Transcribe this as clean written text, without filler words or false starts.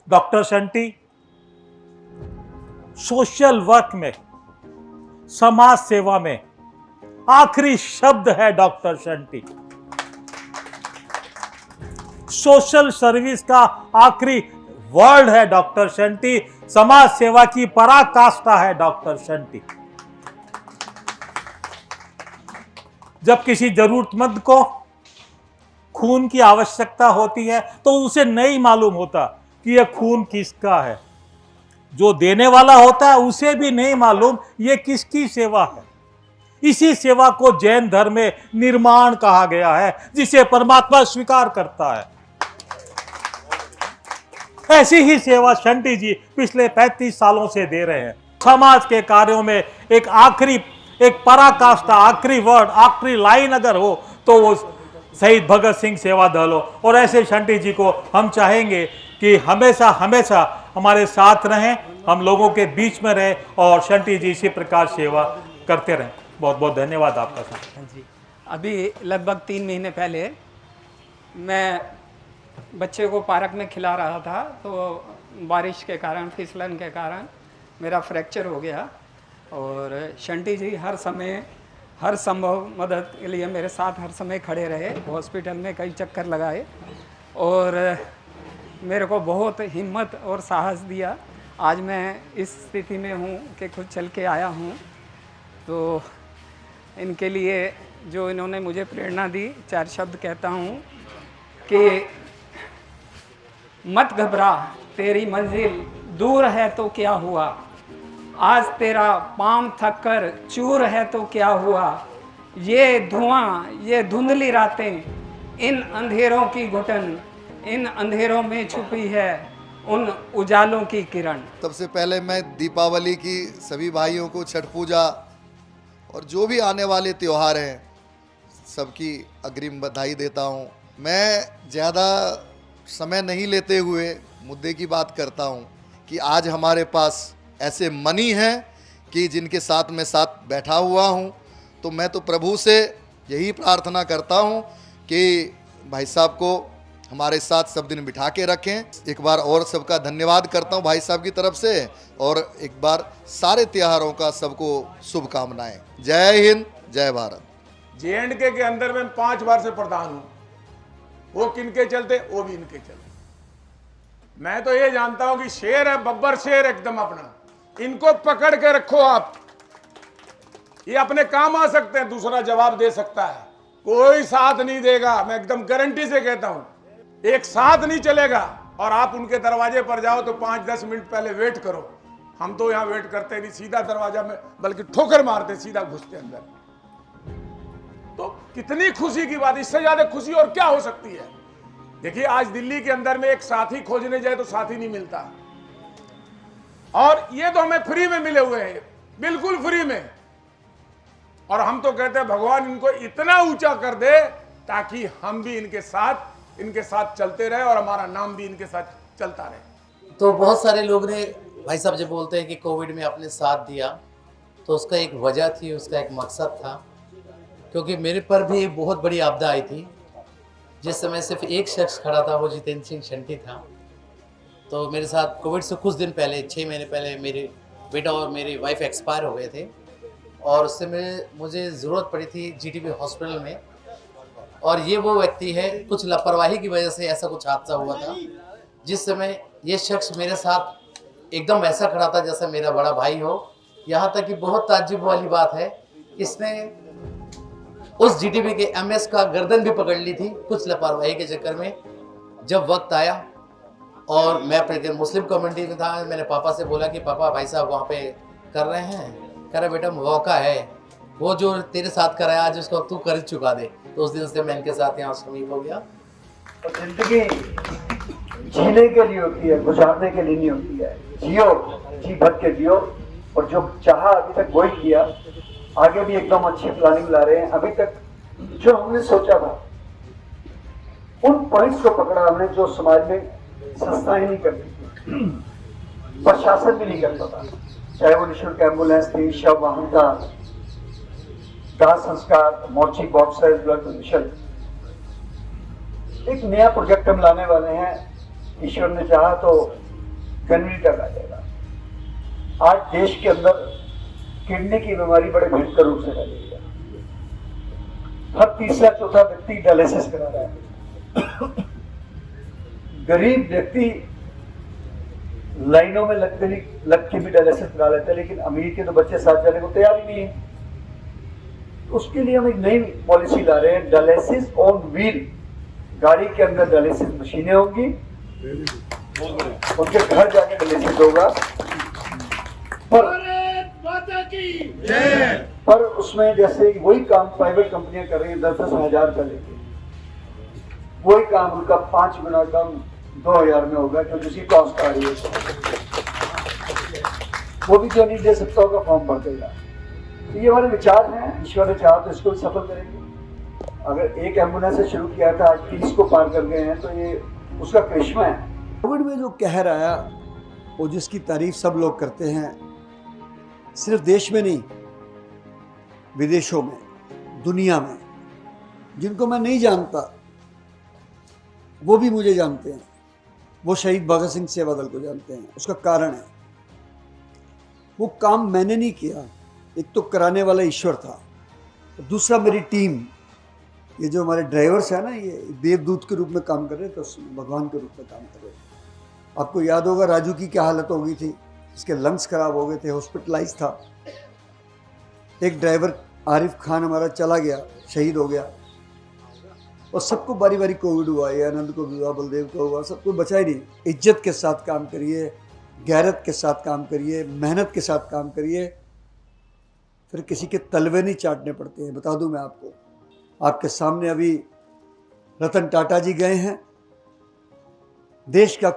Doctor Shunty social work में, समाज सेवा में आखिरी शब्द है डॉक्टर शंटी। सोशल सर्विस का आखिरी वर्ड है डॉक्टर शंटी। समाज सेवा की पराकाष्ठा है डॉक्टर शंटी। जब किसी जरूरतमंद को खून की आवश्यकता होती है तो उसे नहीं मालूम होता कि यह खून किसका है। जो देने वाला होता है उसे भी नहीं मालूम यह किसकी सेवा है। इसी सेवा को जैन धर्म में निर्माण कहा गया है, जिसे परमात्मा स्वीकार करता है। ऐसी ही सेवा शंटी जी पिछले 35 सालों से दे रहे हैं। समाज के कार्यों में एक पराकाष्ठा, आखिरी वर्ड, आखिरी लाइन अगर हो तो वो शहीद भगत सिंह सेवा दल हो। और ऐसे शंटी जी को हम चाहेंगे कि हमेशा हमेशा हमारे साथ रहें, हम लोगों के बीच में रहें और शंटी जी इसी प्रकार सेवा करते रहें। बहुत बहुत धन्यवाद आपका सर। जी, अभी लगभग 3 महीने पहले मैं बच्चे को पार्क में खिला रहा था, तो बारिश के कारण, फिसलन के कारण मेरा फ्रैक्चर हो गया। और शंटी जी हर समय हर संभव मदद के लिए मेरे साथ हर समय खड़े रहे। हॉस्पिटल में कई चक्कर लगाए और मेरे को बहुत हिम्मत और साहस दिया। आज मैं इस स्थिति में हूँ कि खुद चल के आया हूँ। तो इनके लिए जो इन्होंने मुझे प्रेरणा दी, 4 शब्द कहता हूँ कि मत घबरा, तेरी मंजिल दूर है तो क्या हुआ, आज तेरा पाँव थक कर चूर है तो क्या हुआ, ये धुआं, ये धुंधली रातें, इन अंधेरों की घुटन, इन अंधेरों में छुपी है उन उजालों की किरण। सबसे पहले मैं दीपावली की सभी भाइयों को, छठ पूजा और जो भी आने वाले त्यौहार हैं सबकी अग्रिम बधाई देता हूँ। मैं ज़्यादा समय नहीं लेते हुए मुद्दे की बात करता हूँ कि आज हमारे पास ऐसे मनी हैं कि जिनके साथ मैं साथ बैठा हुआ हूँ। तो मैं तो प्रभु से यही प्रार्थना करता हूँ कि भाई साहब को हमारे साथ सब दिन बिठा के रखें। एक बार और सबका धन्यवाद करता हूँ भाई साहब की तरफ से, और एक बार सारे त्योहारों का सबको शुभकामनाएं। जय हिंद, जय भारत। JNK के अंदर में 5 बार से प्रधान हूँ। वो किनके चलते, वो भी इनके चलते। मैं तो ये जानता हूँ कि शेर है, बब्बर शेर एकदम अपना। इनको पकड़ के रखो आप, ये अपने काम आ सकते हैं, दूसरा जवाब दे सकता है। कोई साथ नहीं देगा, मैं एकदम गारंटी से कहता हूँ। एक साथ नहीं चलेगा। और आप उनके दरवाजे पर जाओ तो 5-10 मिनट पहले वेट करो। हम तो यहाँ वेट करते नहीं, सीधा दरवाजा में बल्कि ठोकर मारते, सीधा घुसते अंदर। तो कितनी खुशी की बात, इससे ज्यादा खुशी और क्या हो सकती है। देखिए आज दिल्ली के अंदर में एक साथी खोजने जाए तो साथी नहीं मिलता, और ये तो हमें फ्री में मिले हुए हैं, बिल्कुल फ्री में। और हम तो कहते हैं भगवान इनको इतना ऊंचा कर दे ताकि हम भी इनके साथ चलते रहे और हमारा नाम भी इनके साथ चलता रहे। तो बहुत सारे लोग ने, भाई साहब जब बोलते हैं कि कोविड में आपने साथ दिया, तो उसका एक वजह थी, उसका एक मकसद था। क्योंकि मेरे पर भी एक बहुत बड़ी आपदा आई थी। जिस समय सिर्फ एक शख्स खड़ा था, वो जितेंद्र सिंह शंटी था। तो मेरे साथ कोविड से कुछ दिन पहले, 6 महीने पहले, मेरे बेटा और मेरी वाइफ एक्सपायर हो गए थे। और उससे मुझे ज़रूरत पड़ी थी GTB हॉस्पिटल में। और ये वो व्यक्ति है, कुछ लापरवाही की वजह से ऐसा कुछ हादसा हुआ था, जिस समय ये शख्स मेरे साथ एकदम ऐसा खड़ा था जैसा मेरा बड़ा भाई हो। यहाँ तक कि बहुत ताज्जुब वाली बात है, इसने उस GTB के MS का गर्दन भी पकड़ ली थी कुछ लापरवाही के चक्कर में। जब वक्त आया और मैं अपने मुस्लिम कम्युनिटी में था, मैंने पापा से बोला कि पापा भाई साहब वहाँ पे कर रहे हैं। कह रहे बेटा मौका है, वो जो तेरे साथ कराया आज उसको तू कर चुका दे। तो उस दिन से मैं इनके साथ यहाँ समीप हो गया। तो जिंदगी जीने के लिए होती है, गुजारने के लिए नहीं होती है। जियो, जी भर के जियो, और जो चाहा अभी तक वही किया। आगे भी एकदम अच्छी प्लानिंग ला रहे हैं। अभी तक जो हमने सोचा था उन पॉइंट्स को पकड़ा हमने जो समाज में संस्थाएं नहीं करती थी, प्रशासन भी नहीं करता था, चाहे वो निःशुल्क एम्बुलेंस थी, शव वाहन था, दाह संस्कार, मोर्ची बॉक्सर, ब्लड डोनेशन। एक नया प्रोजेक्ट हम लाने वाले हैं, ईश्वर ने चाहा तो जनवरी तक आ जाएगा। आज देश के अंदर किडनी की बीमारी बड़े भयंकर रूप से फैली है। हर तीसरा चौथा व्यक्ति डायलिसिस करा रहा है। गरीब व्यक्ति लाइनों में लग के भी डायलिसिस करा लेते हैं, लेकिन अमीर के तो बच्चे साथ जाने को तैयार ही नहीं है। उसके लिए हम एक नई पॉलिसी ला रहे हैं, डायलिसिस ऑन व्हील। गाड़ी के अंदर डायलिसिस मशीनें होंगी, उनके घर जाके डायलिसिस होगा, पर उसमें जैसे वही काम प्राइवेट कंपनियां कर रही हैं 10-10 हजार का लेके, वही काम उनका 5 गुना कम 2000 में होगा, क्योंकि उसकी कॉस्ट आ रही है। वो भी जो नहीं दे सकता होगा फॉर्म भर देगा। तो ये हमारे विचार हैं, ईश्वर ने चाहा तो इसको भी सफल करेंगे। अगर एक एम्बुलेंस से शुरू किया था, आज 30 को पार कर गए हैं, तो ये उसका करिश्मा है। कोविड में जो कहर आया और जिसकी तारीफ सब लोग करते हैं, सिर्फ देश में नहीं, विदेशों में, दुनिया में, जिनको मैं नहीं जानता वो भी मुझे जानते हैं। वो शहीद भगत सिंह सेवा दल को जानते हैं। उसका कारण है, वो काम मैंने नहीं किया, एक तो कराने वाला ईश्वर था, दूसरा मेरी टीम। ये जो हमारे ड्राइवर्स हैं ना, ये देवदूत के रूप में काम कर रहे थे, उसमें भगवान के रूप में काम कर रहे थे। आपको याद होगा राजू की क्या हालत हो गई थी, इसके लंग्स खराब हो गए थे, हॉस्पिटलाइज था। एक ड्राइवर आरिफ खान हमारा चला गया, शहीद हो गया, और सबको बारी बारी कोविड हुआ। ये आनंद को भी हुआ, बलदेव को हुआ, सबको बचा ही नहीं। इज्जत के साथ काम करिए, गैरत के साथ काम करिए, मेहनत के साथ काम करिए, फिर किसी के तलवे नहीं चाटने पड़ते हैं। बता दूं मैं आपको, आपके सामने अभी रतन टाटा जी गए हैं, देश का